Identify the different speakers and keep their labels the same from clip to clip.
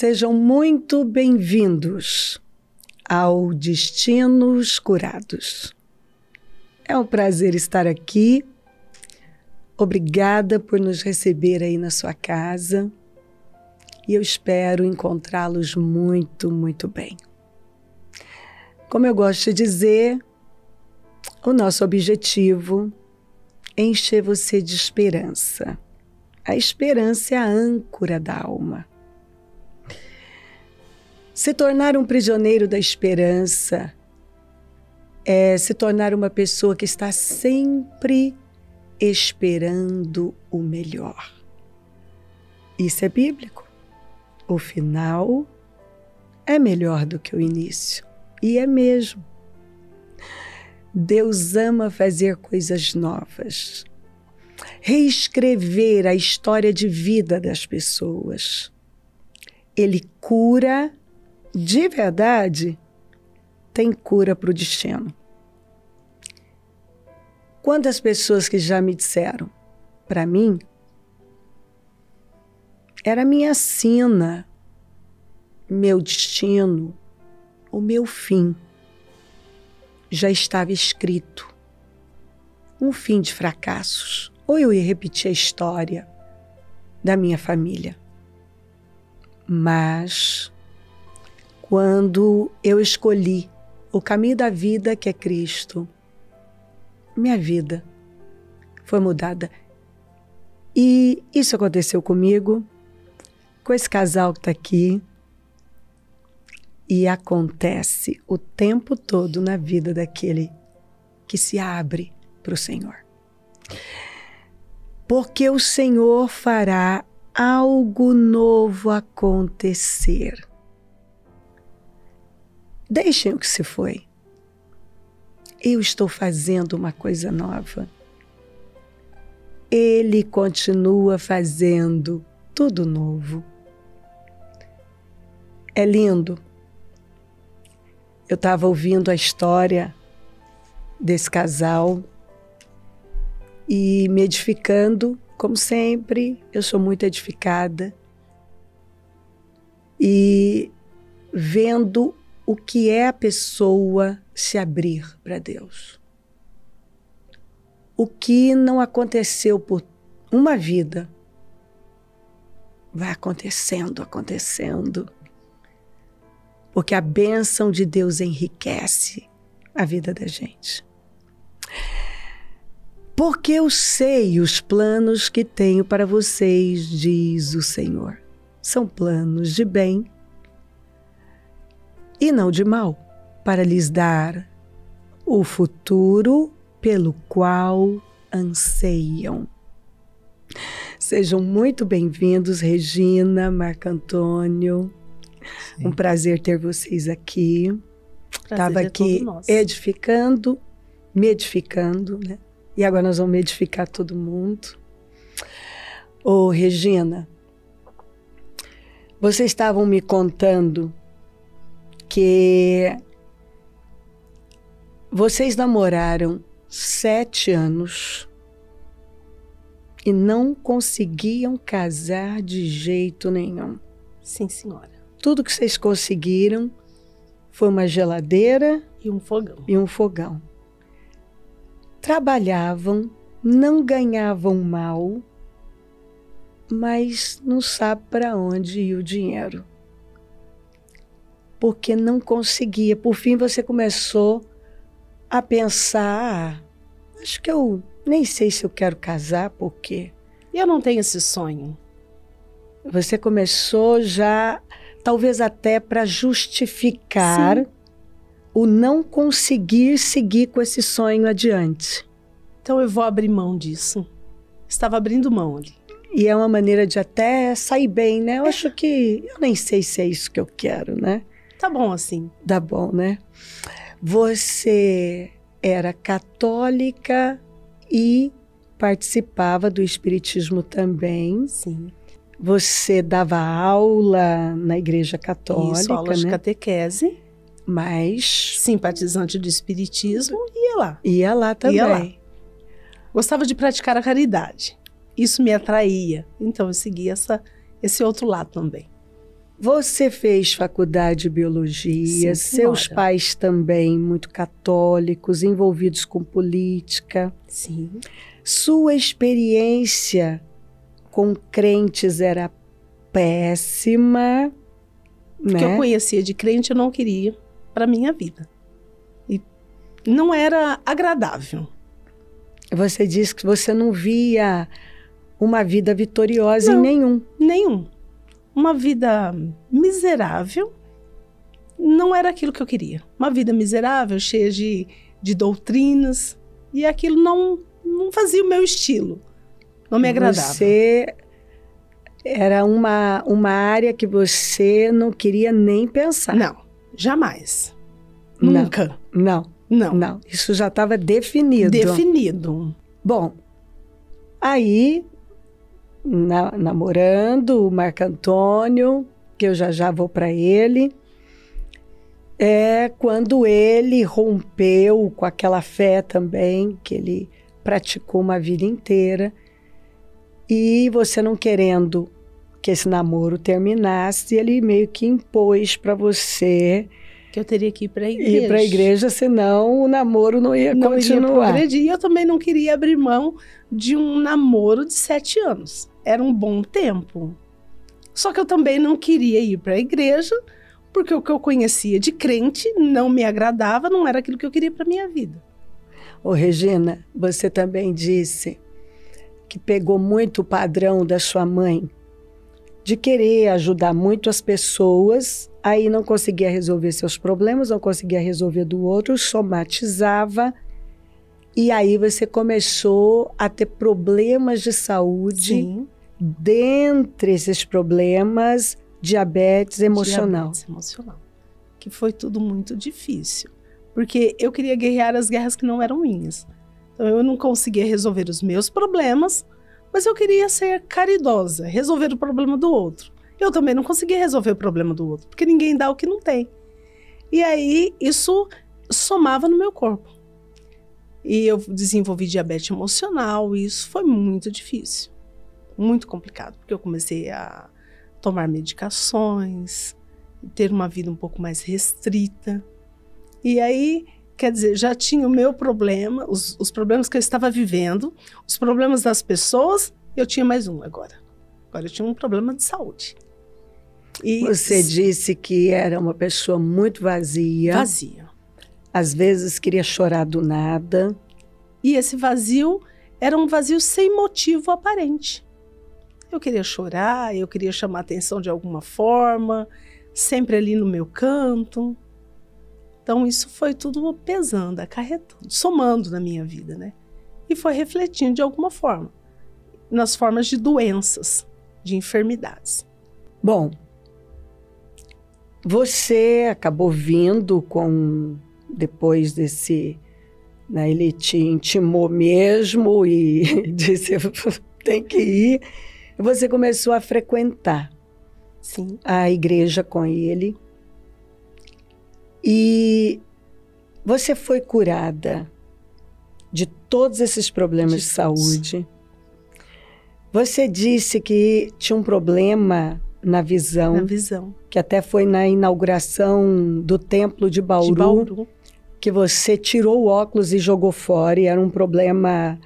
Speaker 1: Sejam muito bem-vindos ao Destinos Curados. É um prazer estar aqui. Obrigada por nos receber aí na sua casa. E eu espero encontrá-los muito, muito bem. Como eu gosto de dizer, o nosso objetivo é encher você de esperança. A esperança é a âncora da alma. Se tornar um prisioneiro da esperança é se tornar uma pessoa que está sempre esperando o melhor. Isso é bíblico. O final é melhor do que o início. E é mesmo. Deus ama fazer coisas novas. Reescrever a história de vida das pessoas. Ele cura. De verdade, tem cura para o destino. Quantas pessoas que já me disseram, para mim, era minha sina, meu destino, o meu fim. Já estava escrito. Um fim de fracassos. Ou eu ia repetir a história da minha família. Mas quando eu escolhi o caminho da vida, que é Cristo, minha vida foi mudada. E isso aconteceu comigo, com esse casal que está aqui, e acontece o tempo todo na vida daquele que se abre para o Senhor. Porque o Senhor fará algo novo acontecer. Deixem o que se foi. Eu estou fazendo uma coisa nova. Ele continua fazendo tudo novo. É lindo. Eu estava ouvindo a história desse casal e me edificando, como sempre. Eu sou muito edificada. E vendo o que é a pessoa se abrir para Deus. O que não aconteceu por uma vida vai acontecendo. Porque a bênção de Deus enriquece a vida da gente. Porque eu sei os planos que tenho para vocês, diz o Senhor. São planos de bem e não de mal, para lhes dar o futuro pelo qual anseiam. Sejam muito bem-vindos, Regina, Marco Antônio. Sim. Um prazer ter vocês aqui. Estava aqui edificando, me edificando, né? E agora nós vamos edificar todo mundo. Ô, Regina, vocês estavam me contando que vocês namoraram 7 anos e não conseguiam casar de jeito nenhum.
Speaker 2: Sim, senhora.
Speaker 1: Tudo que vocês conseguiram foi uma geladeira
Speaker 2: e um fogão.
Speaker 1: Trabalhavam, não ganhavam mal, mas não sabe para onde ia o dinheiro. Porque não conseguia. Por fim, você começou a pensar, acho que eu nem sei se eu quero casar, por quê?
Speaker 2: Eu não tenho esse sonho.
Speaker 1: Você começou já, talvez até para justificar Sim. o não conseguir seguir com esse sonho adiante.
Speaker 2: Então eu vou abrir mão disso. Estava abrindo mão ali.
Speaker 1: E é uma maneira de até sair bem, né? Eu acho que, eu nem sei se é isso que eu quero, né?
Speaker 2: Tá bom assim.
Speaker 1: Tá bom, né? Você era católica e participava do espiritismo também.
Speaker 2: Sim.
Speaker 1: Você dava aula na igreja católica,
Speaker 2: Isso, aula de
Speaker 1: né?
Speaker 2: catequese.
Speaker 1: Mas
Speaker 2: simpatizante do espiritismo, ia lá.
Speaker 1: Ia lá também.
Speaker 2: Ia lá. Gostava de praticar a caridade. Isso me atraía. Então eu segui esse outro lado também.
Speaker 1: Você fez faculdade de biologia,
Speaker 2: Sim,
Speaker 1: seus
Speaker 2: senhora.
Speaker 1: pais também muito católicos, envolvidos com política.
Speaker 2: Sim.
Speaker 1: Sua experiência com crentes era péssima,
Speaker 2: O que eu
Speaker 1: né?
Speaker 2: conhecia de crente eu não queria para minha vida. E não era agradável.
Speaker 1: Você disse que você não via uma vida vitoriosa em
Speaker 2: Não.
Speaker 1: nenhum.
Speaker 2: Nenhum. Uma vida miserável não era aquilo que eu queria. Uma vida miserável, cheia de doutrinas. E aquilo não fazia o meu estilo. Não me agradava.
Speaker 1: Você era uma área que você não queria nem pensar.
Speaker 2: Não, jamais.
Speaker 1: Não.
Speaker 2: Nunca.
Speaker 1: Não,
Speaker 2: Não.
Speaker 1: não. Isso já estava definido.
Speaker 2: Definido.
Speaker 1: Bom, aí, namorando o Marco Antônio, que eu já vou para ele, é quando ele rompeu com aquela fé também, que ele praticou uma vida inteira, e você não querendo que esse namoro terminasse, ele meio que impôs para você
Speaker 2: Que eu teria que ir para a igreja.
Speaker 1: ir para a igreja, senão o namoro não ia
Speaker 2: Não iria
Speaker 1: continuar.
Speaker 2: progredir. E eu também não queria abrir mão de um namoro de 7 anos. Era um bom tempo. Só que eu também não queria ir para a igreja, porque o que eu conhecia de crente não me agradava, não era aquilo que eu queria para minha vida.
Speaker 1: Ô, Regina, você também disse que pegou muito o padrão da sua mãe de querer ajudar muito as pessoas, aí não conseguia resolver seus problemas, não conseguia resolver do outro, somatizava, e aí você começou a ter problemas de saúde.
Speaker 2: Sim.
Speaker 1: Dentre esses problemas, diabetes emocional.
Speaker 2: Diabetes emocional. Que foi tudo muito difícil. Porque eu queria guerrear as guerras que não eram minhas. Então eu não conseguia resolver os meus problemas, mas eu queria ser caridosa, resolver o problema do outro. Eu também não conseguia resolver o problema do outro, porque ninguém dá o que não tem. E aí isso somava no meu corpo. E eu desenvolvi diabetes emocional, e isso foi muito difícil. Muito complicado, porque eu comecei a tomar medicações, ter uma vida um pouco mais restrita. E aí, quer dizer, já tinha o meu problema, os problemas que eu estava vivendo, os problemas das pessoas, eu tinha mais um agora. Agora eu tinha um problema de saúde. E
Speaker 1: Você disse que era uma pessoa muito vazia.
Speaker 2: Vazia.
Speaker 1: Às vezes queria chorar do nada.
Speaker 2: E esse vazio era um vazio sem motivo aparente. Eu queria chorar, eu queria chamar atenção de alguma forma, sempre ali no meu canto. Então isso foi tudo pesando, acarretando, somando na minha vida, né? E foi refletindo de alguma forma, nas formas de doenças, de enfermidades.
Speaker 1: Bom, você acabou vindo depois desse, né, ele te intimou mesmo e disse, tem que ir. Você começou a frequentar
Speaker 2: Sim.
Speaker 1: a igreja com ele e você foi curada de todos esses problemas de saúde. Você disse que tinha um problema na visão.
Speaker 2: Na visão.
Speaker 1: Que até foi na inauguração do templo de Bauru. Que você tirou o óculos e jogou fora, e era um problema...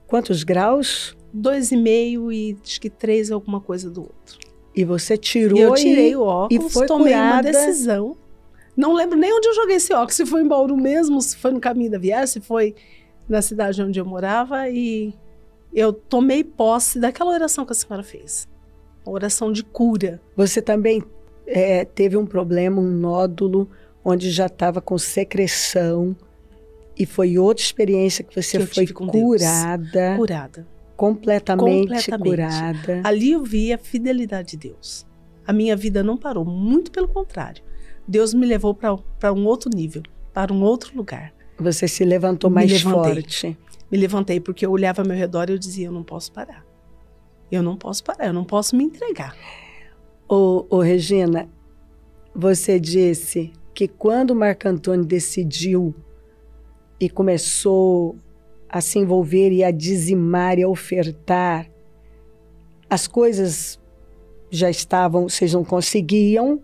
Speaker 1: quantos graus?
Speaker 2: 2,5 e acho que 3 alguma coisa do outro.
Speaker 1: E você tirou
Speaker 2: eu tirei o óculos,
Speaker 1: e foi
Speaker 2: tomei
Speaker 1: curada.
Speaker 2: uma decisão. Não lembro nem onde eu joguei esse óculos, se foi em Bauru mesmo, se foi no caminho da viagem, se foi na cidade onde eu morava, e eu tomei posse daquela oração que a senhora fez. Uma oração de cura.
Speaker 1: Você também teve um problema, um nódulo, onde já estava com secreção, e foi outra experiência que você foi curada.
Speaker 2: Curada.
Speaker 1: Completamente curada.
Speaker 2: Ali eu vi a fidelidade de Deus. A minha vida não parou, muito pelo contrário. Deus me levou para um outro nível, para um outro lugar.
Speaker 1: Você se levantou mais forte.
Speaker 2: Me levantei porque eu olhava ao meu redor e eu dizia, eu não posso parar. Eu não posso parar, eu não posso me entregar.
Speaker 1: Ô Regina, você disse que quando o Marco Antônio decidiu e começou a se envolver e a dizimar e a ofertar, as coisas já estavam, vocês não conseguiam,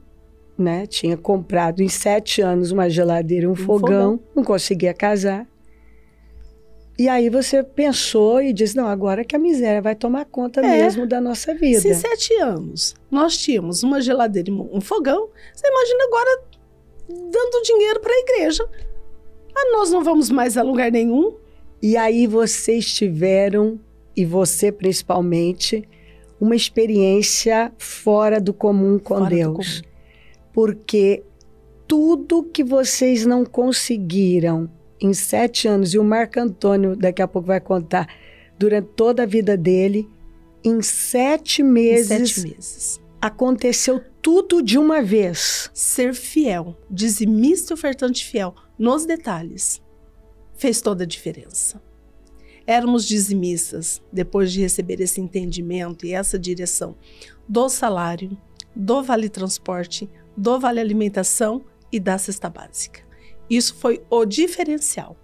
Speaker 1: né? Tinha comprado em 7 anos uma geladeira e um fogão, não conseguia casar. E aí você pensou e disse, não, agora que a miséria vai tomar conta mesmo da nossa vida.
Speaker 2: Se em 7 anos nós tínhamos uma geladeira e um fogão, você imagina agora dando dinheiro para a igreja. Nós não vamos mais a lugar nenhum.
Speaker 1: E aí vocês tiveram, e você principalmente, uma experiência fora do comum com Deus. Porque tudo que vocês não conseguiram em 7 anos, e o Marco Antônio daqui a pouco vai contar, durante toda a vida dele, em 7 meses, aconteceu tudo de uma vez.
Speaker 2: Ser fiel, dizimista e ofertante fiel, nos detalhes, fez toda a diferença. Éramos dizimistas, depois de receber esse entendimento e essa direção do salário, do vale-transporte, do vale-alimentação e da cesta básica. Isso foi o diferencial.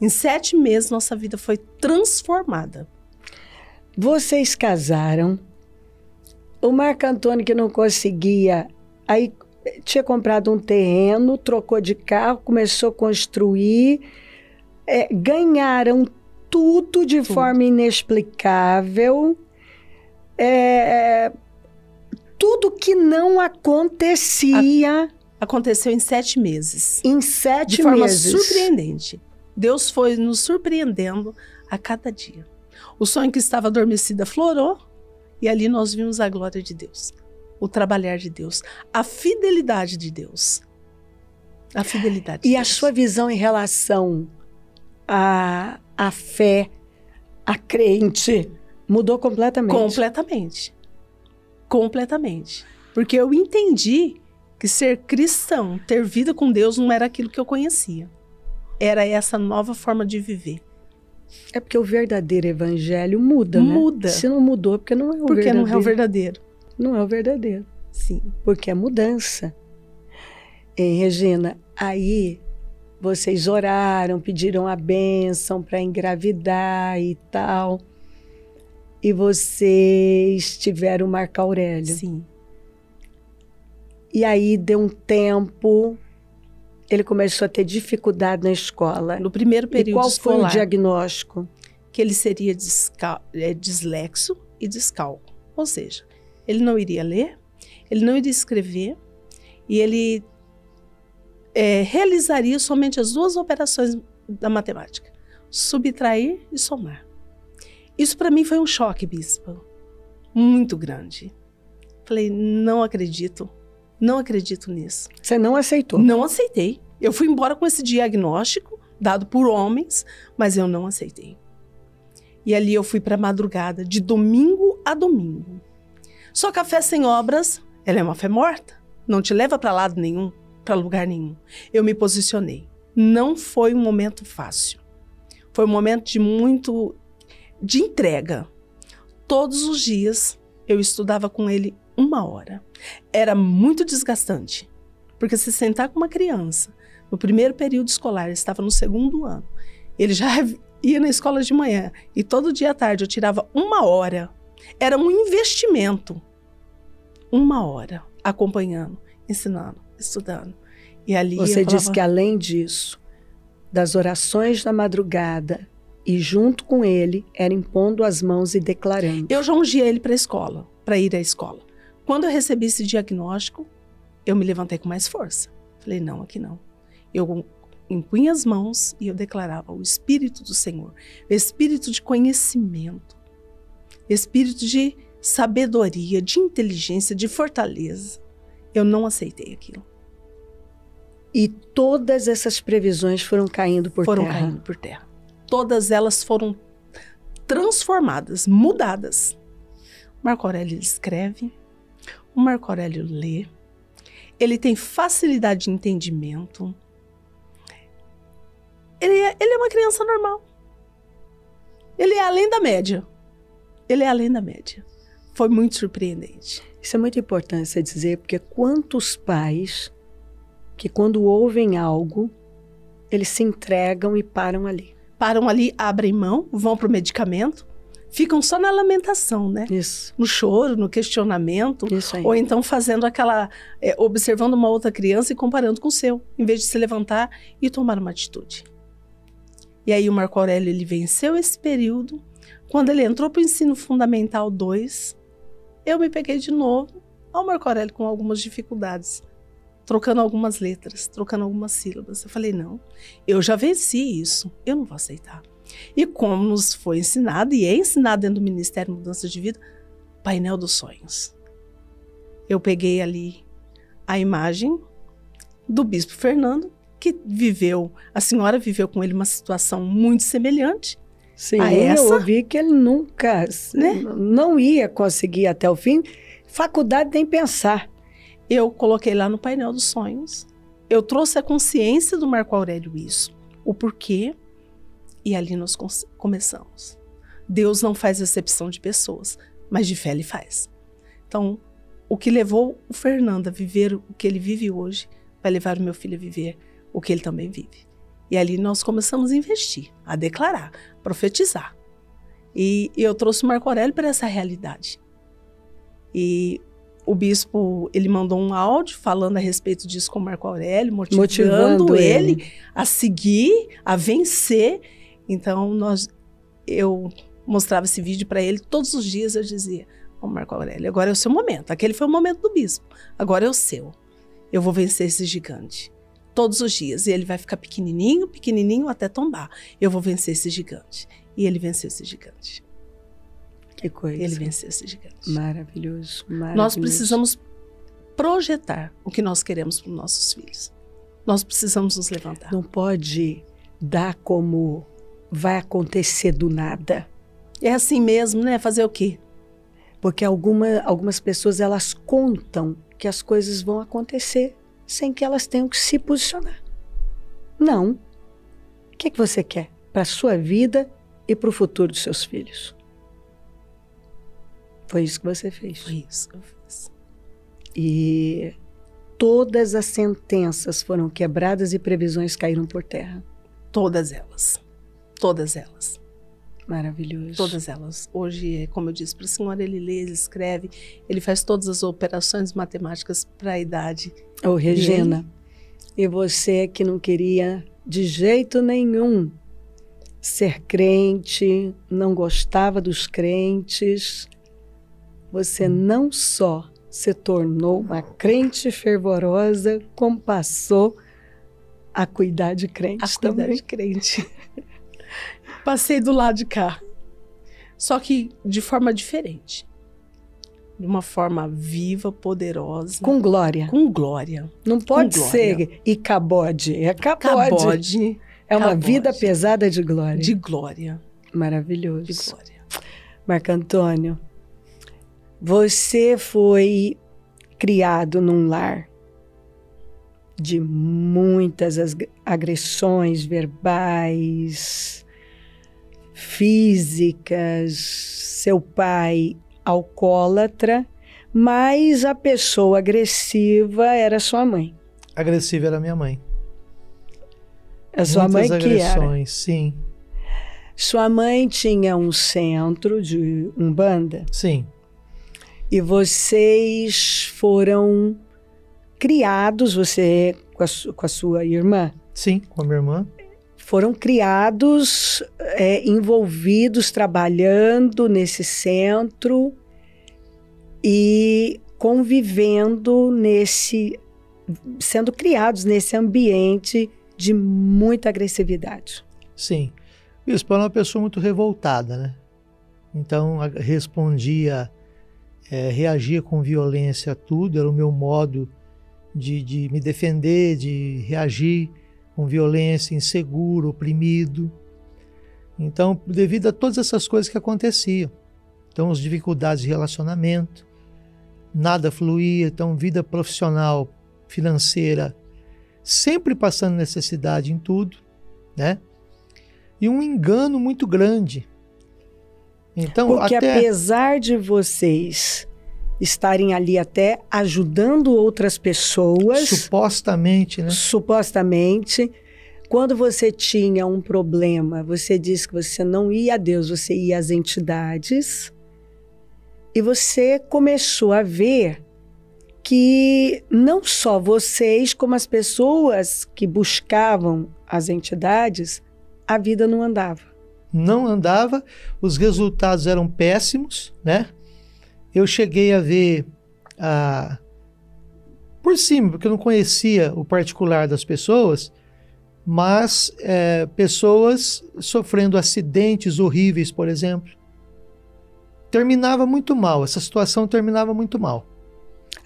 Speaker 2: Em 7 meses, nossa vida foi transformada.
Speaker 1: Vocês casaram. O Marco Antônio, que não conseguia, aí tinha comprado um terreno, trocou de carro, começou a construir, ganharam tudo de forma inexplicável. Tudo que não acontecia...
Speaker 2: Aconteceu em 7 meses.
Speaker 1: Em 7 meses.
Speaker 2: De forma surpreendente. Deus foi nos surpreendendo a cada dia. O sonho que estava adormecido aflorou e ali nós vimos a glória de Deus, o trabalhar de Deus, a fidelidade de Deus. A fidelidade de Deus.
Speaker 1: E a sua visão em relação à fé, a crente, mudou completamente?
Speaker 2: Completamente. Completamente. Porque eu entendi que ser cristão, ter vida com Deus, não era aquilo que eu conhecia. Era essa nova forma de viver.
Speaker 1: É porque o verdadeiro evangelho muda, né?
Speaker 2: Muda.
Speaker 1: Se não mudou, porque não é o verdadeiro.
Speaker 2: Porque não é o verdadeiro.
Speaker 1: Não é o verdadeiro.
Speaker 2: Sim.
Speaker 1: Porque é mudança. Regina, aí vocês oraram, pediram a bênção para engravidar e tal. E vocês tiveram o Marco Aurélio.
Speaker 2: Sim.
Speaker 1: E aí deu um tempo, ele começou a ter dificuldade na escola.
Speaker 2: No primeiro período escolar.
Speaker 1: E qual foi o diagnóstico?
Speaker 2: Que ele seria dislexo e descalco. Ou seja, ele não iria ler, ele não iria escrever e ele realizaria somente as 2 operações da matemática. Subtrair e somar. Isso para mim foi um choque, bispa. Muito grande. Falei, não acredito. Não acredito nisso.
Speaker 1: Você não aceitou?
Speaker 2: Não aceitei. Eu fui embora com esse diagnóstico, dado por homens, mas eu não aceitei. E ali eu fui para a madrugada, de domingo a domingo. Só que a fé sem obras, ela é uma fé morta. Não te leva para lado nenhum, para lugar nenhum. Eu me posicionei. Não foi um momento fácil. Foi um momento de entrega. Todos os dias eu estudava com ele 1 hora. Era muito desgastante, porque se sentar com uma criança, no primeiro período escolar, ele estava no 2º ano, ele já ia na escola de manhã, e todo dia à tarde eu tirava 1 hora, era um investimento, 1 hora, acompanhando, ensinando, estudando. E ali
Speaker 1: você disse que além disso, das orações da madrugada, e junto com ele, era impondo as mãos e declarando.
Speaker 2: Eu já ungia ele para a escola, para ir à escola. Quando eu recebi esse diagnóstico, eu me levantei com mais força. Falei, não, aqui não. Eu impunha as mãos e eu declarava o Espírito do Senhor, o Espírito de conhecimento, Espírito de sabedoria, de inteligência, de fortaleza. Eu não aceitei aquilo.
Speaker 1: E todas essas previsões foram caindo por terra? Foram
Speaker 2: caindo por terra. Todas elas foram transformadas, mudadas. Marco Aurélio escreve, o Marco Aurélio lê, ele tem facilidade de entendimento, ele é uma criança normal, ele é além da média, Foi muito surpreendente.
Speaker 1: Isso é muito importante você dizer, porque quantos pais que quando ouvem algo, eles se entregam e param ali.
Speaker 2: Param ali, abrem mão, vão para o medicamento, ficam só na lamentação, né?
Speaker 1: Isso.
Speaker 2: No choro, no questionamento.
Speaker 1: Isso aí.
Speaker 2: Ou então fazendo aquela... observando uma outra criança e comparando com o seu, em vez de se levantar e tomar uma atitude. E aí o Marco Aurélio, ele venceu esse período. Quando ele entrou para o ensino fundamental 2, eu me peguei de novo ao Marco Aurélio com algumas dificuldades, trocando algumas letras, trocando algumas sílabas. Eu falei, não, eu já venci isso, eu não vou aceitar. E como nos foi ensinado, e é ensinado dentro do Ministério Mudança de Vida, painel dos sonhos. Eu peguei ali a imagem do Bispo Fernando, que viveu, a senhora viveu com ele uma situação muito semelhante.
Speaker 1: Sim, eu ouvi que ele nunca, né? Não ia conseguir até o fim, faculdade nem pensar.
Speaker 2: Eu coloquei lá no painel dos sonhos, eu trouxe a consciência do Marco Aurélio isso, o porquê, e ali nós começamos. Deus não faz exceção de pessoas, mas de fé ele faz. Então, o que levou o Fernando a viver o que ele vive hoje, vai levar o meu filho a viver o que ele também vive. E ali nós começamos a investir, a declarar, profetizar. E eu trouxe o Marco Aurélio para essa realidade. E o bispo, ele mandou um áudio falando a respeito disso com o Marco Aurélio, motivando ele a seguir, a vencer. Então, eu mostrava esse vídeo para ele todos os dias, eu dizia, ô Marco Aurélio, agora é o seu momento. Aquele foi o momento do bispo, agora é o seu. Eu vou vencer esse gigante. Todos os dias. E ele vai ficar pequenininho, pequenininho até tombar. Eu vou vencer esse gigante. E ele venceu esse gigante.
Speaker 1: Que coisa.
Speaker 2: Ele venceu esse gigante.
Speaker 1: Maravilhoso, maravilhoso.
Speaker 2: Nós precisamos projetar o que nós queremos para os nossos filhos. Nós precisamos nos levantar.
Speaker 1: Não pode dar como vai acontecer do nada.
Speaker 2: É assim mesmo, né? Fazer o quê?
Speaker 1: Porque algumas pessoas, elas contam que as coisas vão acontecer sem que elas tenham que se posicionar. Não. O que você quer para a sua vida e para o futuro dos seus filhos? Foi isso que você fez.
Speaker 2: Foi isso que eu fiz.
Speaker 1: E todas as sentenças foram quebradas e previsões caíram por terra.
Speaker 2: Todas elas. Todas elas.
Speaker 1: Maravilhoso.
Speaker 2: Todas elas. Hoje, como eu disse para a senhora, ele lê, ele escreve, ele faz todas as operações matemáticas para a idade.
Speaker 1: Ô, Regina, e você que não queria de jeito nenhum ser crente, não gostava dos crentes, você não só se tornou uma crente fervorosa, como passou a cuidar de crente também.
Speaker 2: A cuidar de crente. Passei do lado de cá. Só que de forma diferente. De uma forma viva, poderosa.
Speaker 1: Com glória.
Speaker 2: Com glória.
Speaker 1: Não pode ser Icabode, é cabode.
Speaker 2: Cabode.
Speaker 1: É uma vida pesada de glória.
Speaker 2: De glória.
Speaker 1: Maravilhoso.
Speaker 2: De glória.
Speaker 1: Marco Antônio, você foi criado num lar de muitas agressões verbais, físicas, seu pai alcoólatra, mas a pessoa agressiva era sua mãe.
Speaker 3: Agressiva era minha mãe.
Speaker 1: A sua mãe que era?
Speaker 3: Muitas agressões, sim.
Speaker 1: Sua mãe tinha um centro de Umbanda?
Speaker 3: Sim.
Speaker 1: E vocês foram criados, você com a sua irmã?
Speaker 3: Sim, com a minha irmã.
Speaker 1: Foram criados, envolvidos, trabalhando nesse centro e convivendo sendo criados nesse ambiente de muita agressividade.
Speaker 3: Sim. O bispo era uma pessoa muito revoltada, né? Então, reagia com violência a tudo, era o meu modo de me defender, de reagir com violência, inseguro, oprimido. Então, devido a todas essas coisas que aconteciam. Então, as dificuldades de relacionamento, nada fluía, então vida profissional, financeira, sempre passando necessidade em tudo, né? E um engano muito grande. Então,
Speaker 1: porque apesar de vocês estarem ali até ajudando outras pessoas...
Speaker 3: Supostamente, né?
Speaker 1: Supostamente. quando você tinha um problema, você disse que você não ia a Deus, você ia às entidades, e você começou a ver que não só vocês, como as pessoas que buscavam as entidades, a vida não andava.
Speaker 3: Não andava, os resultados eram péssimos, né? Eu cheguei a ver por cima, porque eu não conhecia o particular das pessoas, mas pessoas sofrendo acidentes horríveis, por exemplo. Terminava muito mal, essa situação terminava muito mal.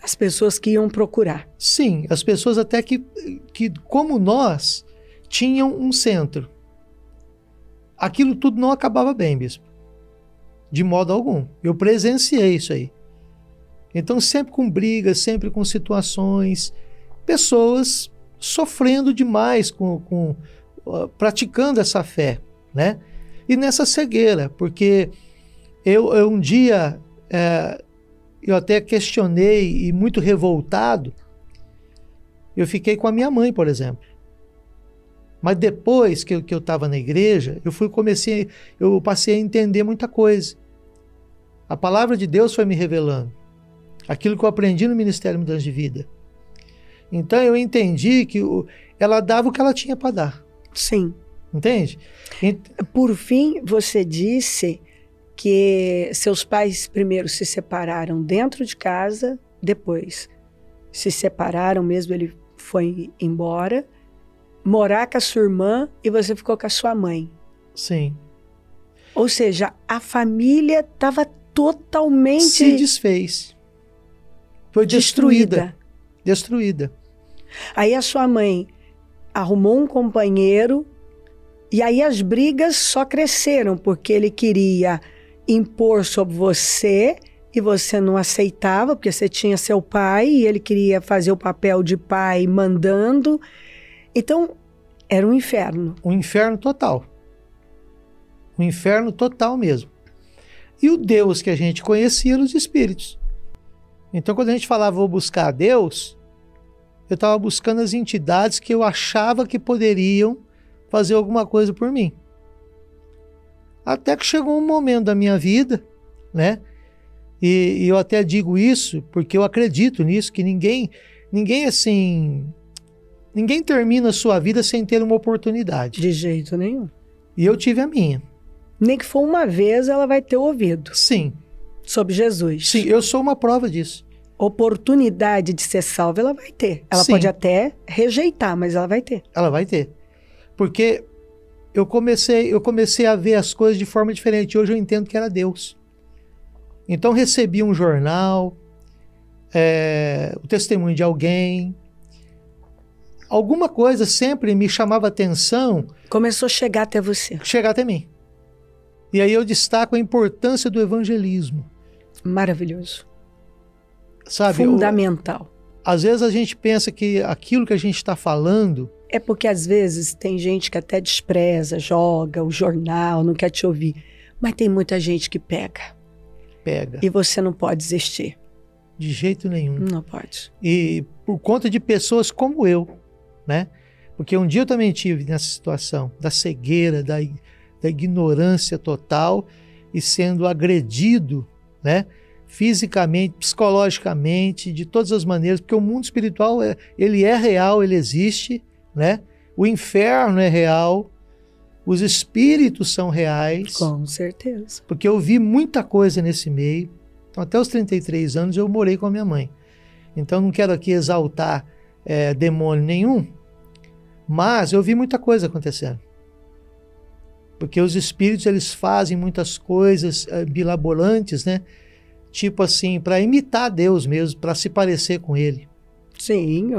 Speaker 1: As pessoas que iam procurar.
Speaker 3: Sim, as pessoas até que como nós, tinham um centro. Aquilo tudo não acabava bem, bispo. De modo algum. Eu presenciei isso aí. Então, sempre com brigas, sempre com situações, pessoas sofrendo demais, praticando essa fé, né? E nessa cegueira, porque eu um dia, eu até questionei, e muito revoltado, eu fiquei com a minha mãe, por exemplo. Mas depois que eu estava na igreja, eu passei a entender muita coisa. A palavra de Deus foi me revelando. Aquilo que eu aprendi no Ministério Mudança de Vida. Então eu entendi que ela dava o que ela tinha para dar.
Speaker 1: Sim.
Speaker 3: Entende?
Speaker 1: Por fim, você disse que seus pais primeiro se separaram dentro de casa, depois se separaram mesmo, ele foi embora, morar com a sua irmã e você ficou com a sua mãe.
Speaker 3: Sim.
Speaker 1: Ou seja, a família estava totalmente...
Speaker 3: Se desfez. Foi destruída. Destruída.
Speaker 1: Aí a sua mãe arrumou um companheiro e aí as brigas só cresceram, porque ele queria impor sobre você e você não aceitava, porque você tinha seu pai e ele queria fazer o papel de pai mandando. Então, era um inferno.
Speaker 3: Um inferno total. Um inferno total mesmo. E o Deus que a gente conhecia eram os espíritos. Então, quando a gente falava, vou buscar a Deus, eu estava buscando as entidades que eu achava que poderiam fazer alguma coisa por mim. Até que chegou um momento da minha vida, né? E eu até digo isso porque eu acredito nisso, que ninguém assim... Ninguém termina a sua vida sem ter uma oportunidade.
Speaker 1: De jeito nenhum.
Speaker 3: E eu tive a minha.
Speaker 1: Nem que for uma vez, ela vai ter ouvido.
Speaker 3: Sim.
Speaker 1: Sobre Jesus.
Speaker 3: Sim, eu sou uma prova disso.
Speaker 1: Oportunidade de ser salva, ela vai ter. Ela
Speaker 3: Sim.
Speaker 1: pode até rejeitar, mas ela vai ter.
Speaker 3: Ela vai ter. Porque eu comecei a ver as coisas de forma diferente. Hoje eu entendo que era Deus. Então recebi um jornal, o testemunho de alguém. Alguma coisa sempre me chamava atenção.
Speaker 1: Começou a chegar até você.
Speaker 3: Chegar até mim. E aí eu destaco a importância do evangelismo.
Speaker 1: Maravilhoso.
Speaker 3: Sabe?
Speaker 1: Fundamental.
Speaker 3: Às vezes a gente pensa que aquilo que a gente está falando...
Speaker 1: É porque às vezes tem gente que até despreza, joga o jornal, não quer te ouvir. Mas tem muita gente que pega.
Speaker 3: Pega.
Speaker 1: E você não pode desistir.
Speaker 3: De jeito nenhum.
Speaker 1: Não pode.
Speaker 3: E por conta de pessoas como eu, né? Porque um dia eu também tive nessa situação da cegueira, da ignorância total e sendo agredido, né? Fisicamente, psicologicamente, de todas as maneiras, porque o mundo espiritual ele é real, ele existe, né? O inferno é real, os espíritos são reais.
Speaker 1: Com certeza.
Speaker 3: Porque eu vi muita coisa nesse meio. Então, até os 33 anos eu morei com a minha mãe. Então não quero aqui exaltar demônio nenhum, mas eu vi muita coisa acontecendo. Porque os espíritos eles fazem muitas coisas bilaborantes, né? Tipo assim, para imitar Deus mesmo, para se parecer com Ele.
Speaker 1: Sim,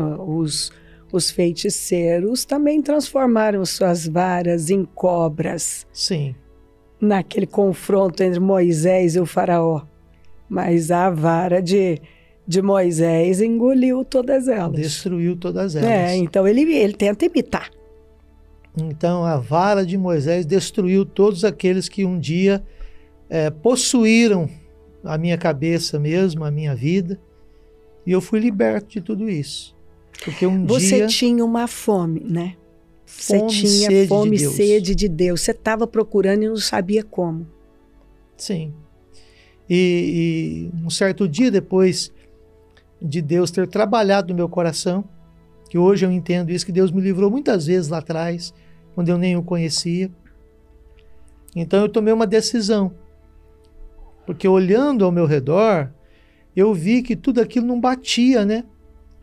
Speaker 1: os feiticeiros também transformaram suas varas em cobras.
Speaker 3: Sim.
Speaker 1: Naquele confronto entre Moisés e o faraó. Mas a vara de Moisés engoliu todas elas.
Speaker 3: Destruiu todas elas.
Speaker 1: Então ele tenta imitar.
Speaker 3: Então a vara de Moisés destruiu todos aqueles que um dia possuíram a minha cabeça mesmo, a minha vida. E eu fui liberto de tudo isso. Porque
Speaker 1: Você tinha uma fome, né? Você tinha fome e
Speaker 3: de Deus.
Speaker 1: sede de Deus. Você estava procurando e não sabia como.
Speaker 3: Sim. E um certo dia depois de Deus ter trabalhado no meu coração, que hoje eu entendo isso, que Deus me livrou muitas vezes lá atrás, quando eu nem o conhecia. Então eu tomei uma decisão. Porque olhando ao meu redor, eu vi que tudo aquilo não batia, né,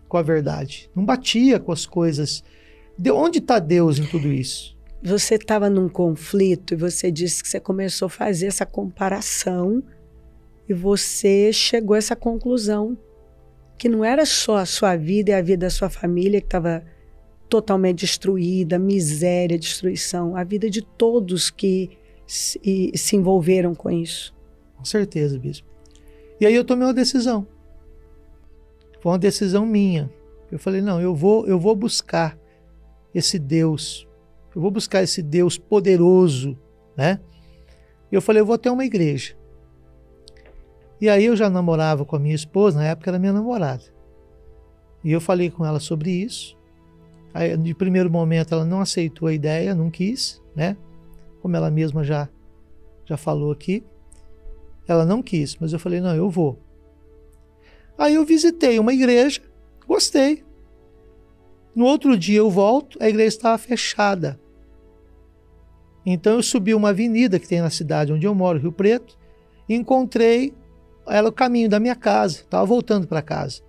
Speaker 3: com a verdade. Não batia com as coisas. De onde está Deus em tudo isso?
Speaker 1: Você estava num conflito e você disse que você começou a fazer essa comparação e você chegou a essa conclusão que não era só a sua vida e a vida da sua família que estava totalmente destruída, miséria, destruição, a vida de todos que se envolveram com isso.
Speaker 3: Com certeza, bispo. E aí eu tomei uma decisão. Foi uma decisão minha. Eu falei, não, eu vou buscar esse Deus. Eu vou buscar esse Deus poderoso, né? E eu falei, eu vou até uma igreja. E aí eu já namorava com a minha esposa, na época era minha namorada. E eu falei com ela sobre isso. Aí, de primeiro momento ela não aceitou a ideia, não quis, né? Como ela mesma já falou aqui. Ela não quis, mas eu falei, não, eu vou. Aí eu visitei uma igreja, gostei. No outro dia eu volto, a igreja estava fechada. Então eu subi uma avenida que tem na cidade onde eu moro, Rio Preto, e encontrei ela o caminho da minha casa, estava voltando para casa.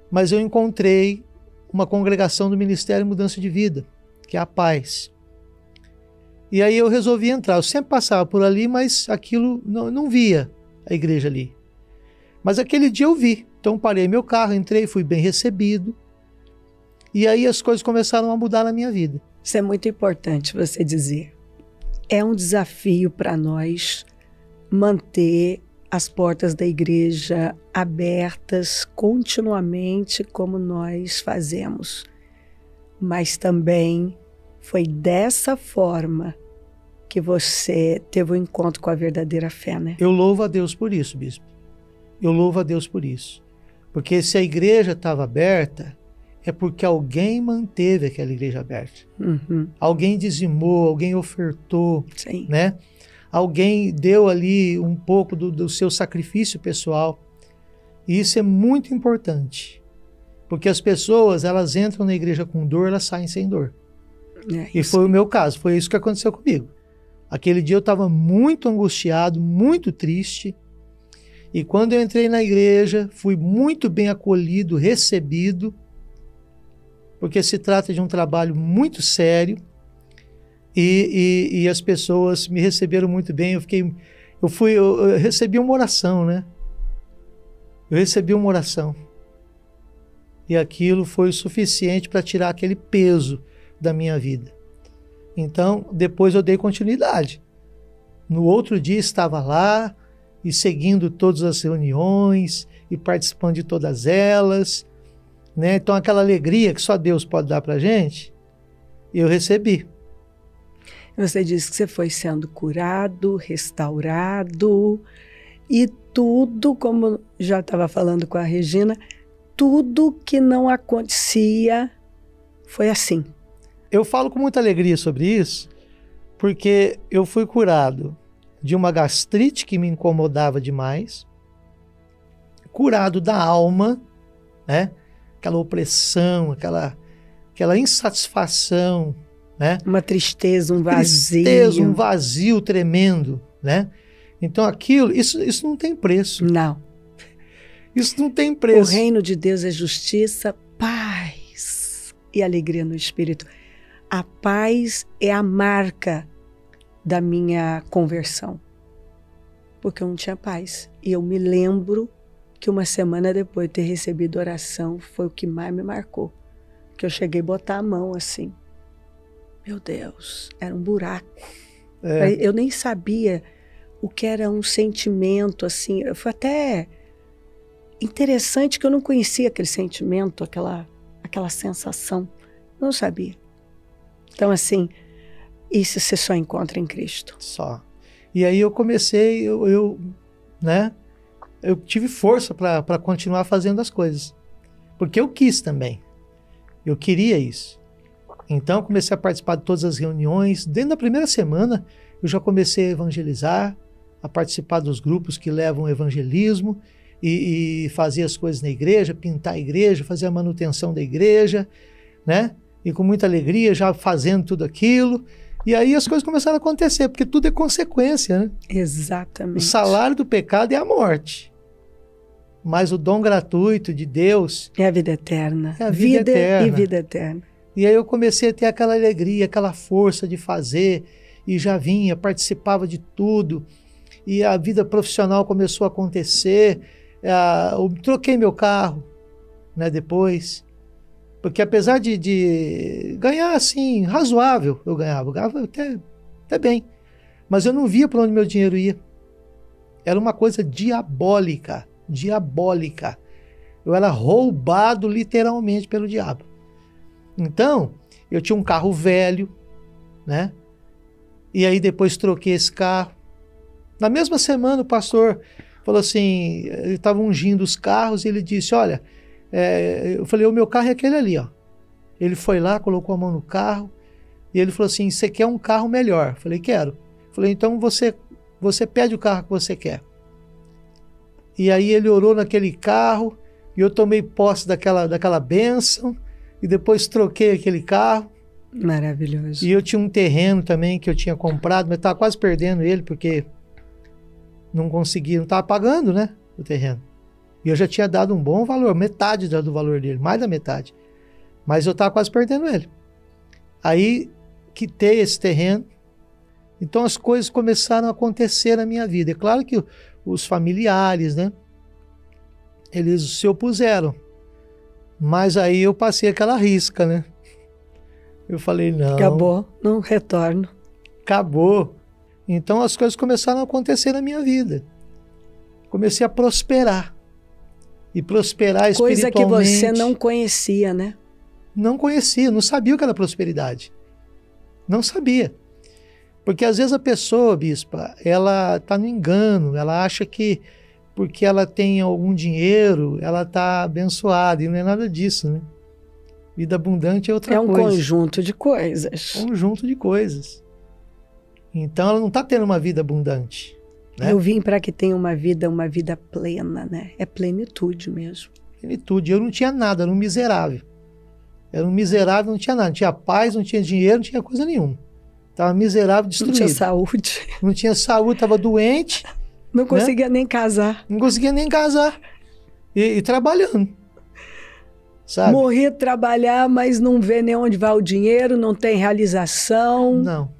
Speaker 3: Mas eu encontrei uma congregação do Ministério Mudança de Vida, que é a Paz. E aí eu resolvi entrar. Eu sempre passava por ali, mas aquilo não via a igreja ali. Mas aquele dia eu vi. Então parei meu carro, entrei, fui bem recebido. E aí as coisas começaram a mudar na minha vida.
Speaker 1: Isso é muito importante você dizer. É um desafio para nós manter as portas da igreja abertas continuamente, como nós fazemos. Mas também foi dessa forma que você teve o encontro com a verdadeira fé, né?
Speaker 3: Eu louvo a Deus por isso, bispo. Eu louvo a Deus por isso. Porque se a igreja estava aberta, é porque alguém manteve aquela igreja aberta.
Speaker 1: Uhum.
Speaker 3: Alguém dizimou, alguém ofertou,
Speaker 1: Sim.
Speaker 3: né? Alguém deu ali um pouco do seu sacrifício pessoal. E isso é muito importante. Porque as pessoas, elas entram na igreja com dor, elas saem sem dor. E foi o meu caso, foi isso que aconteceu comigo. Aquele dia eu estava muito angustiado, muito triste. E quando eu entrei na igreja, fui muito bem acolhido, recebido, porque se trata de um trabalho muito sério. E as pessoas me receberam muito bem. Eu recebi uma oração, né? Eu recebi uma oração. E aquilo foi o suficiente para tirar aquele peso da minha vida. Então, depois eu dei continuidade. No outro dia estava lá e seguindo todas as reuniões e participando de todas elas, né? Então, aquela alegria que só Deus pode dar para a gente, eu recebi.
Speaker 1: Você disse que você foi sendo curado, restaurado e tudo, como já estava falando com a Regina, tudo que não acontecia foi assim.
Speaker 3: Eu falo com muita alegria sobre isso, porque eu fui curado de uma gastrite que me incomodava demais, curado da alma, né? Aquela opressão, aquela insatisfação, né?
Speaker 1: Uma tristeza, um vazio.
Speaker 3: Tristeza, um vazio tremendo, né? Então aquilo, isso não tem preço.
Speaker 1: Não.
Speaker 3: Isso não tem preço.
Speaker 1: O reino de Deus é justiça, paz e alegria no Espírito. A paz é a marca da minha conversão. Porque eu não tinha paz. E eu me lembro que uma semana depois de ter recebido oração, foi o que mais me marcou. Que eu cheguei a botar a mão assim. Meu Deus, era um buraco. Eu nem sabia o que era um sentimento assim. Foi até interessante que eu não conhecia aquele sentimento, aquela sensação. Não sabia. Então, assim, isso você só encontra em Cristo.
Speaker 3: Só. E aí eu comecei, né? Eu tive força para continuar fazendo as coisas. Porque eu quis também. Eu queria isso. Então, comecei a participar de todas as reuniões. Dentro da primeira semana, eu já comecei a evangelizar, a participar dos grupos que levam o evangelismo e fazer as coisas na igreja, pintar a igreja, fazer a manutenção da igreja, né? E com muita alegria, já fazendo tudo aquilo. E aí as coisas começaram a acontecer, porque tudo é consequência, né?
Speaker 1: Exatamente.
Speaker 3: O salário do pecado é a morte. Mas o dom gratuito de Deus
Speaker 1: é a vida eterna.
Speaker 3: É a vida eterna.
Speaker 1: E vida eterna.
Speaker 3: E aí eu comecei a ter aquela alegria, aquela força de fazer, e já vinha, participava de tudo, e a vida profissional começou a acontecer. Eu troquei meu carro, né, depois, porque apesar de ganhar assim, razoável, eu ganhava até bem, mas eu não via para onde meu dinheiro ia. Era uma coisa diabólica. Eu era roubado literalmente pelo diabo. Então, eu tinha um carro velho, né? E aí depois troquei esse carro. Na mesma semana o pastor falou assim, ele estava ungindo os carros e ele disse, olha, eu falei, o meu carro é aquele ali, ó. Ele foi lá, colocou a mão no carro e ele falou assim, você quer um carro melhor? Eu falei, quero. Eu falei, então você pede o carro que você quer. E aí ele orou naquele carro e eu tomei posse daquela bênção e depois troquei aquele carro.
Speaker 1: Maravilhoso.
Speaker 3: E eu tinha um terreno também que eu tinha comprado, mas estava quase perdendo ele porque não conseguia, não estava pagando, né, o terreno. E eu já tinha dado um bom valor, metade do valor dele, mais da metade. Mas eu estava quase perdendo ele. Aí quitei esse terreno. Então as coisas começaram a acontecer na minha vida. É claro que os familiares, né, eles se opuseram. Mas aí eu passei aquela risca, né? Eu falei, não.
Speaker 1: Acabou, não retorno.
Speaker 3: Acabou. Então as coisas começaram a acontecer na minha vida. Comecei a prosperar. E prosperar espiritualmente.
Speaker 1: Coisa que você não conhecia, né?
Speaker 3: Não conhecia, não sabia o que era prosperidade. Não sabia. Porque às vezes a pessoa, bispa, ela está no engano, ela acha que porque ela tem algum dinheiro, ela está abençoada, e não é nada disso, né? Vida abundante é outra coisa.
Speaker 1: É um conjunto de coisas.
Speaker 3: Conjunto de coisas. Então ela não está tendo uma vida abundante, né?
Speaker 1: Eu vim para que tenha uma vida plena, né? É plenitude mesmo.
Speaker 3: Plenitude. Eu não tinha nada, era um miserável. Era um miserável, não tinha nada. Não tinha paz, não tinha dinheiro, não tinha coisa nenhuma. Estava miserável, destruído.
Speaker 1: Não tinha saúde.
Speaker 3: Não tinha saúde, estava doente.
Speaker 1: Não conseguia, né, nem casar.
Speaker 3: Não conseguia nem casar. E trabalhando. Sabe?
Speaker 1: Morrer, trabalhar, mas não vê nem onde vai o dinheiro, não tem realização.
Speaker 3: Não.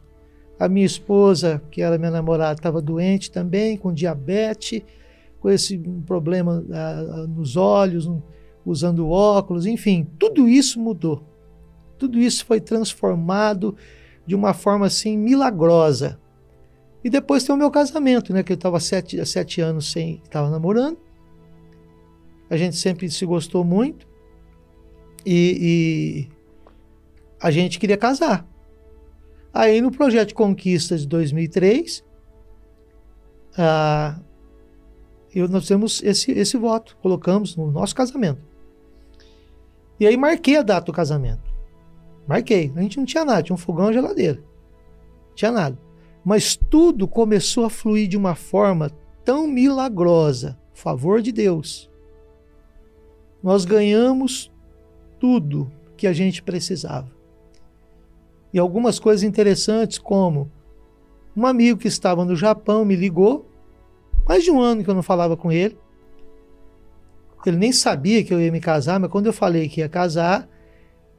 Speaker 3: A minha esposa, que era minha namorada, estava doente também, com diabetes, com esse problema nos olhos, usando óculos, enfim, tudo isso mudou. Tudo isso foi transformado de uma forma assim milagrosa. E depois tem o meu casamento, né, que eu estava há 7 anos estava namorando. A gente sempre se gostou muito. E a gente queria casar. Aí no projeto de conquista de 2003, nós fizemos esse voto, colocamos no nosso casamento. E aí marquei a data do casamento. Marquei. A gente não tinha nada, tinha um fogão e geladeira. Não tinha nada. Mas tudo começou a fluir de uma forma tão milagrosa. Favor de Deus. Nós ganhamos tudo que a gente precisava. E algumas coisas interessantes, como um amigo que estava no Japão me ligou, mais de um ano que eu não falava com ele. Ele nem sabia que eu ia me casar, mas quando eu falei que ia casar,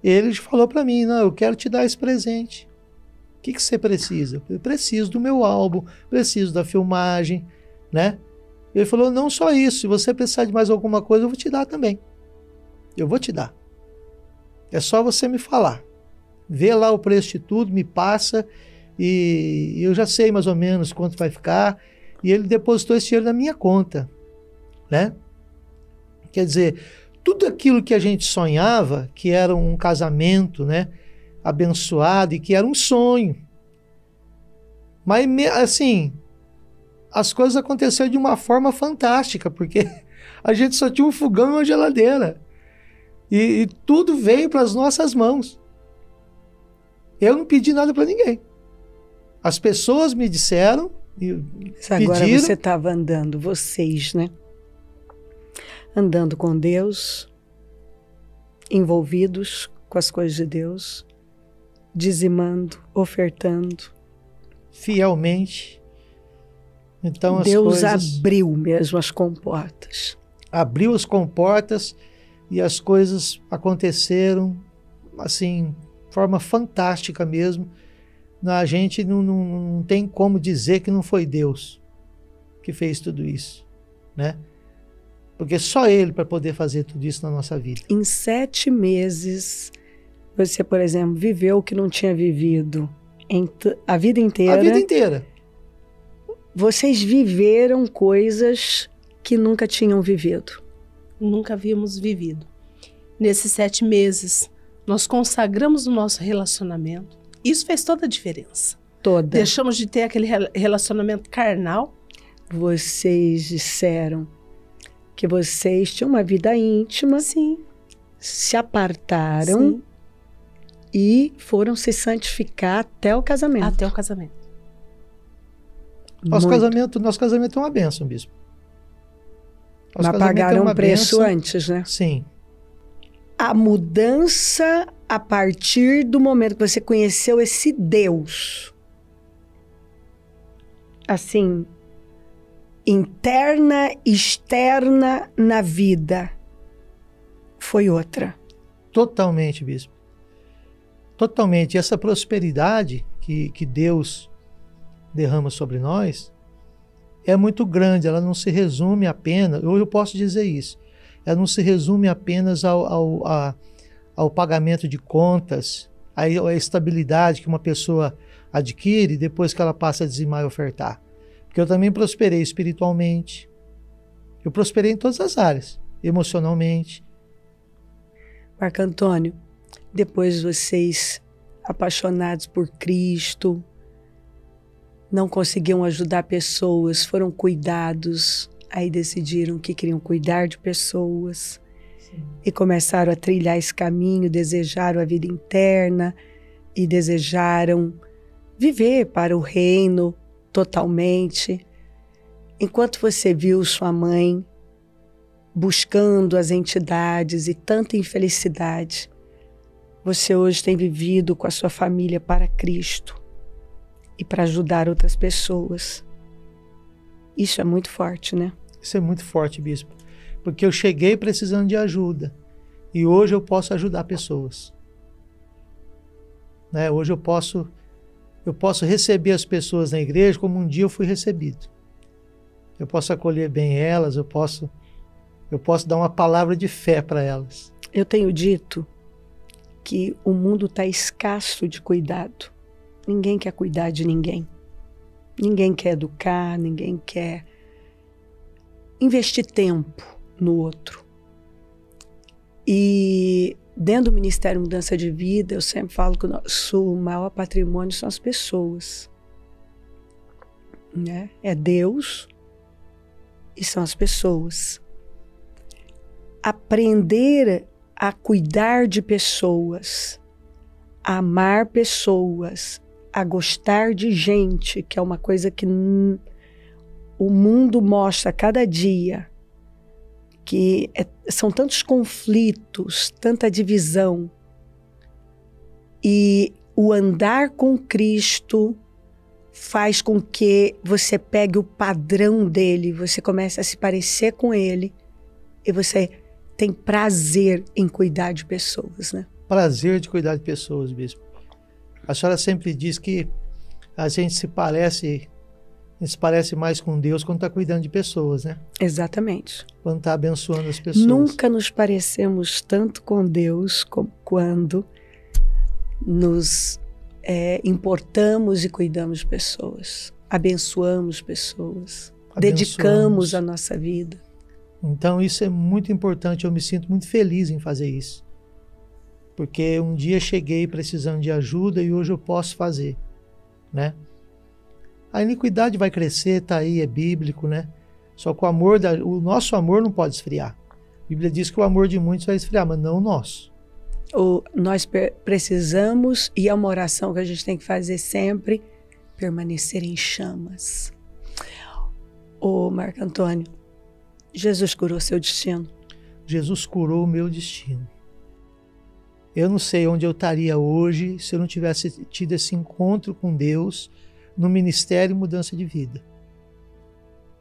Speaker 3: ele falou para mim, não, eu quero te dar esse presente. O que você precisa? Eu preciso do meu álbum, preciso da filmagem, né? Ele falou, não só isso, se você precisar de mais alguma coisa, eu vou te dar também. Eu vou te dar. É só você me falar. Vê lá o preço de tudo, me passa, e eu já sei mais ou menos quanto vai ficar. E ele depositou esse dinheiro na minha conta, né? Quer dizer, tudo aquilo que a gente sonhava, que era um casamento, né, abençoado e que era um sonho. Mas, assim, as coisas aconteceram de uma forma fantástica, porque a gente só tinha um fogão e uma geladeira. E tudo veio para as nossas mãos. Eu não pedi nada para ninguém. As pessoas me disseram e
Speaker 1: Agora
Speaker 3: pediram.
Speaker 1: você estava andando, vocês, né? Andando com Deus, envolvidos com as coisas de Deus, dizimando, ofertando.
Speaker 3: Fielmente. Então
Speaker 1: Deus abriu mesmo as comportas.
Speaker 3: Abriu as comportas e as coisas aconteceram assim, de forma fantástica mesmo. A gente não tem como dizer que não foi Deus que fez tudo isso, né? Porque só Ele para poder fazer tudo isso na nossa vida.
Speaker 1: Em 7 meses, você, por exemplo, viveu o que não tinha vivido a vida inteira.
Speaker 3: A vida inteira.
Speaker 1: Vocês viveram coisas que nunca tinham vivido.
Speaker 2: Nunca havíamos vivido. Nesses 7 meses, nós consagramos o nosso relacionamento. Isso fez toda a diferença.
Speaker 1: Toda.
Speaker 2: Deixamos de ter aquele relacionamento carnal.
Speaker 1: Vocês disseram que vocês tinham uma vida íntima.
Speaker 2: Sim.
Speaker 1: Se apartaram.
Speaker 2: Sim.
Speaker 1: E foram se santificar até o casamento.
Speaker 2: Até o casamento.
Speaker 3: Nosso casamento é uma bênção, bispo.
Speaker 1: Mas pagaram um preço antes, né?
Speaker 3: Sim.
Speaker 1: A mudança a partir do momento que você conheceu esse Deus, assim, interna, externa na vida, foi outra.
Speaker 3: Totalmente, bispo. Totalmente. Essa prosperidade que Deus derrama sobre nós é muito grande. Ela não se resume apenas, eu posso dizer isso, ela não se resume apenas ao pagamento de contas, à estabilidade que uma pessoa adquire depois que ela passa a dizimar e ofertar. Porque eu também prosperei espiritualmente, eu prosperei em todas as áreas, emocionalmente.
Speaker 1: Marco Antônio, depois vocês, apaixonados por Cristo, não conseguiam ajudar pessoas, foram cuidados, aí decidiram que queriam cuidar de pessoas. Sim. E começaram a trilhar esse caminho, desejaram a vida interna e desejaram viver para o reino totalmente. Enquanto você viu sua mãe buscando as entidades e tanta infelicidade, você hoje tem vivido com a sua família para Cristo e para ajudar outras pessoas. Isso é muito forte, né?
Speaker 3: Isso é muito forte, bispo. Porque eu cheguei precisando de ajuda e hoje eu posso ajudar pessoas. Né? Hoje eu posso receber as pessoas na igreja como um dia eu fui recebido. Eu posso acolher bem elas, eu posso dar uma palavra de fé para elas.
Speaker 1: Eu tenho dito que o mundo está escasso de cuidado. Ninguém quer cuidar de ninguém. Ninguém quer educar, ninguém quer investir tempo no outro. E dentro do Ministério Mudança de Vida, eu sempre falo que o nosso maior patrimônio são as pessoas. Né? É Deus e são as pessoas. Aprender a cuidar de pessoas, a amar pessoas, a gostar de gente, que é uma coisa que o mundo mostra a cada dia, que são tantos conflitos, tanta divisão. E o andar com Cristo faz com que você pegue o padrão dele, você comece a se parecer com ele e você tem prazer em cuidar de pessoas, né?
Speaker 3: Prazer de cuidar de pessoas, bispo. A senhora sempre diz que a gente se parece mais com Deus quando está cuidando de pessoas, né?
Speaker 1: Exatamente.
Speaker 3: Quando está abençoando as pessoas.
Speaker 1: Nunca nos parecemos tanto com Deus como quando nos importamos e cuidamos de pessoas, abençoamos pessoas, dedicamos a nossa vida.
Speaker 3: Então isso é muito importante, eu me sinto muito feliz em fazer isso. Porque um dia cheguei precisando de ajuda e hoje eu posso fazer, né? A iniquidade vai crescer, tá aí, é bíblico, né? Só que o nosso amor não pode esfriar. A Bíblia diz que o amor de muitos vai esfriar, mas não o nosso.
Speaker 1: Nós precisamos, e é uma oração que a gente tem que fazer sempre, permanecer em chamas. Ô Marco Antônio, Jesus curou seu destino?
Speaker 3: Jesus curou o meu destino. Eu não sei onde eu estaria hoje se eu não tivesse tido esse encontro com Deus no Ministério Mudança de Vida.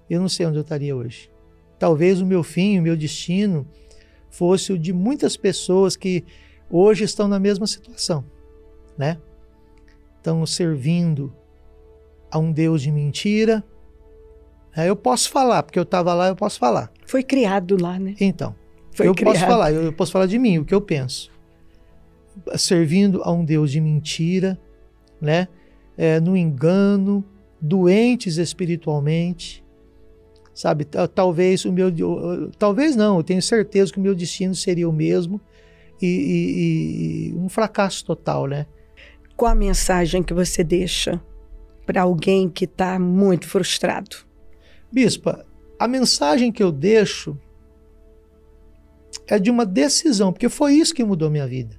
Speaker 3: Eu não sei onde eu estaria hoje. Talvez o meu fim, o meu destino, fosse o de muitas pessoas que hoje estão na mesma situação, né? Estão servindo a um Deus de mentira. Eu posso falar, porque eu estava lá, eu posso falar.
Speaker 1: Foi criado lá, né?
Speaker 3: Então,
Speaker 1: eu
Speaker 3: posso falar de mim, o que eu penso. Servindo a um Deus de mentira, né? No engano, doentes espiritualmente, sabe? Talvez não, eu tenho certeza que o meu destino seria o mesmo e um fracasso total, né?
Speaker 1: Qual a mensagem que você deixa para alguém que está muito frustrado?
Speaker 3: Bispa, a mensagem que eu deixo é de uma decisão, porque foi isso que mudou minha vida.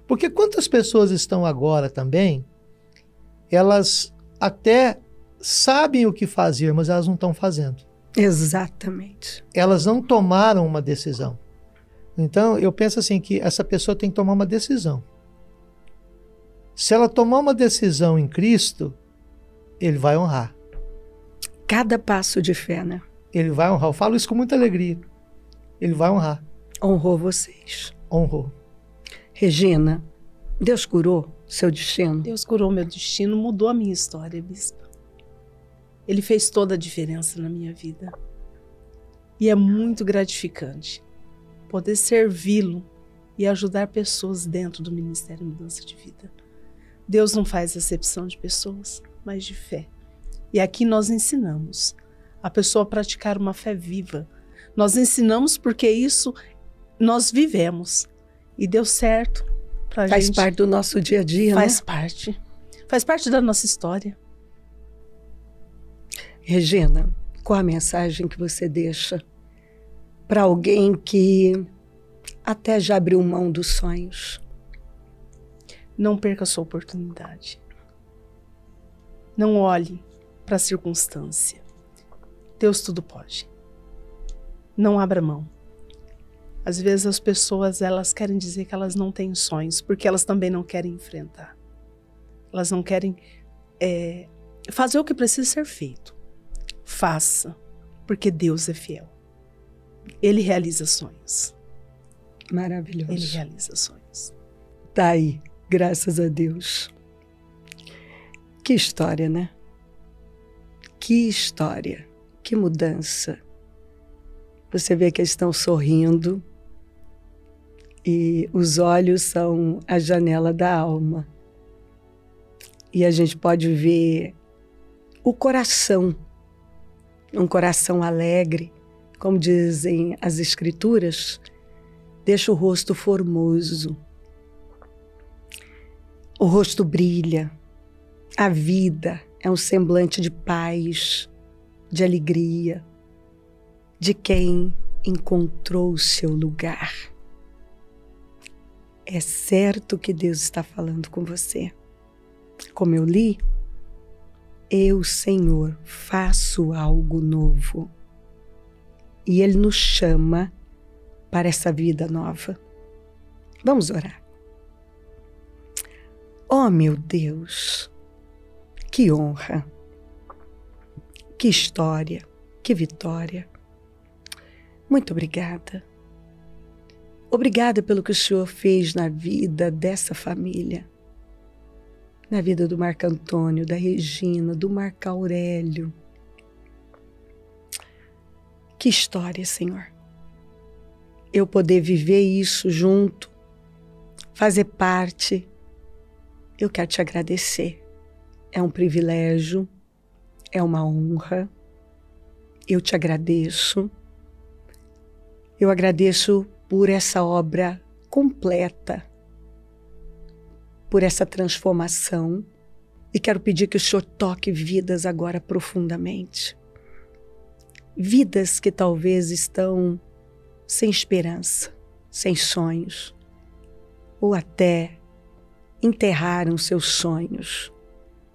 Speaker 3: Porque quantas pessoas estão agora também, elas até sabem o que fazer, mas elas não estão fazendo.
Speaker 1: Exatamente.
Speaker 3: Elas não tomaram uma decisão. Então, eu penso assim que essa pessoa tem que tomar uma decisão. Se ela tomar uma decisão em Cristo, Ele vai honrar.
Speaker 1: Cada passo de fé, né?
Speaker 3: Ele vai honrar. Eu falo isso com muita alegria. Ele vai honrar.
Speaker 1: Honrou vocês.
Speaker 3: Honrou.
Speaker 1: Regina, Deus curou seu destino?
Speaker 2: Deus curou meu destino, mudou a minha história, bispa. Ele fez toda a diferença na minha vida. E é muito gratificante poder servi-lo e ajudar pessoas dentro do Ministério Mudança de Vida. Deus não faz acepção de pessoas, mas de fé. E aqui nós ensinamos a pessoa a praticar uma fé viva. Nós ensinamos porque isso nós vivemos. E deu certo pra gente.
Speaker 1: Faz parte do nosso dia a dia,
Speaker 2: Faz
Speaker 1: né?
Speaker 2: parte. Faz parte da nossa história.
Speaker 1: Regina, qual a mensagem que você deixa para alguém que até já abriu mão dos sonhos?
Speaker 2: Não perca a sua oportunidade. Não olhe para a circunstância. Deus tudo pode. Não abra mão. Às vezes as pessoas elas querem dizer que elas não têm sonhos, porque elas também não querem enfrentar. Elas não querem fazer o que precisa ser feito. Faça, porque Deus é fiel. Ele realiza sonhos.
Speaker 1: Maravilhoso.
Speaker 2: Ele realiza sonhos.
Speaker 1: Tá aí, graças a Deus. Que história, né? Que história, que mudança. Você vê que eles estão sorrindo e os olhos são a janela da alma. E a gente pode ver o coração, um coração alegre, como dizem as escrituras, deixa o rosto formoso. O rosto brilha, a vida é um semblante de paz, de alegria, de quem encontrou o seu lugar. É certo que Deus está falando com você. Como eu li, eu, Senhor, faço algo novo. E Ele nos chama para essa vida nova. Vamos orar. Oh, meu Deus, que honra, que história, que vitória. Muito obrigada. Obrigada pelo que o Senhor fez na vida dessa família. Na vida do Marco Antônio, da Regina, do Marco Aurélio. Que história, Senhor. Eu poder viver isso junto, fazer parte. Eu quero te agradecer. É um privilégio, é uma honra. Eu te agradeço. Eu agradeço por essa obra completa, por essa transformação. E quero pedir que o Senhor toque vidas agora profundamente. Vidas que talvez estão sem esperança, sem sonhos. ou até enterraram seus sonhos,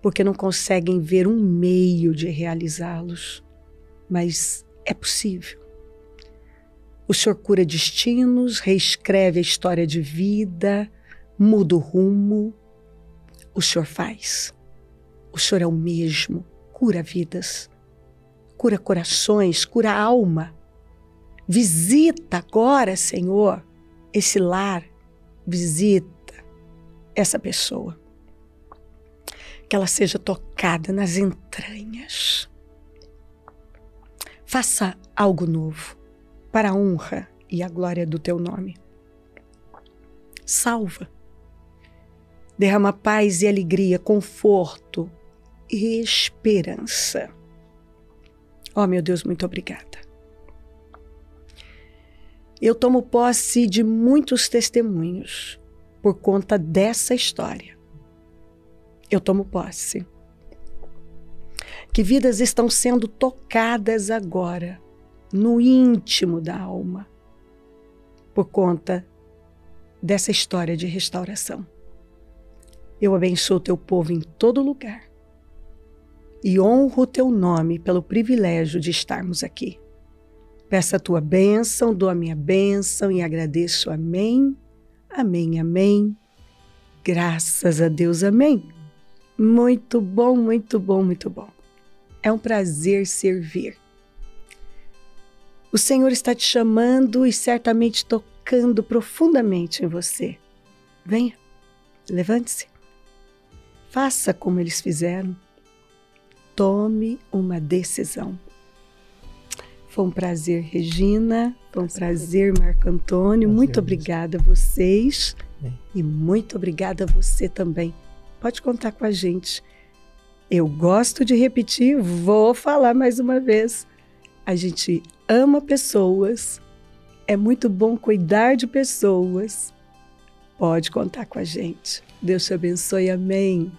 Speaker 1: porque não conseguem ver um meio de realizá-los. Mas é possível. O Senhor cura destinos, reescreve a história de vida, muda o rumo. O Senhor faz. O Senhor é o mesmo. Cura vidas, cura corações, cura a alma. Visita agora, Senhor, esse lar. Visita essa pessoa. Que ela seja tocada nas entranhas. Faça algo novo para a honra e a glória do teu nome. Salva. Derrama paz e alegria, conforto e esperança. Oh, meu Deus, muito obrigada. Eu tomo posse de muitos testemunhos por conta dessa história. Eu tomo posse. Que vidas estão sendo tocadas agora, no íntimo da alma, por conta dessa história de restauração. Eu abençoo o teu povo em todo lugar e honro o teu nome pelo privilégio de estarmos aqui. Peço a tua bênção, dou a minha bênção e agradeço. Amém, amém, amém. Graças a Deus, amém. Muito bom, muito bom, muito bom. É um prazer servir. O Senhor está te chamando e certamente tocando profundamente em você. Venha, levante-se. Faça como eles fizeram. Tome uma decisão. Foi um prazer, Regina. Foi um prazer, Marco Antônio. Muito obrigada a vocês. E muito obrigada a você também. Pode contar com a gente. Eu gosto de repetir, vou falar mais uma vez. A gente ama pessoas. É muito bom cuidar de pessoas. Pode contar com a gente. Deus te abençoe. Amém.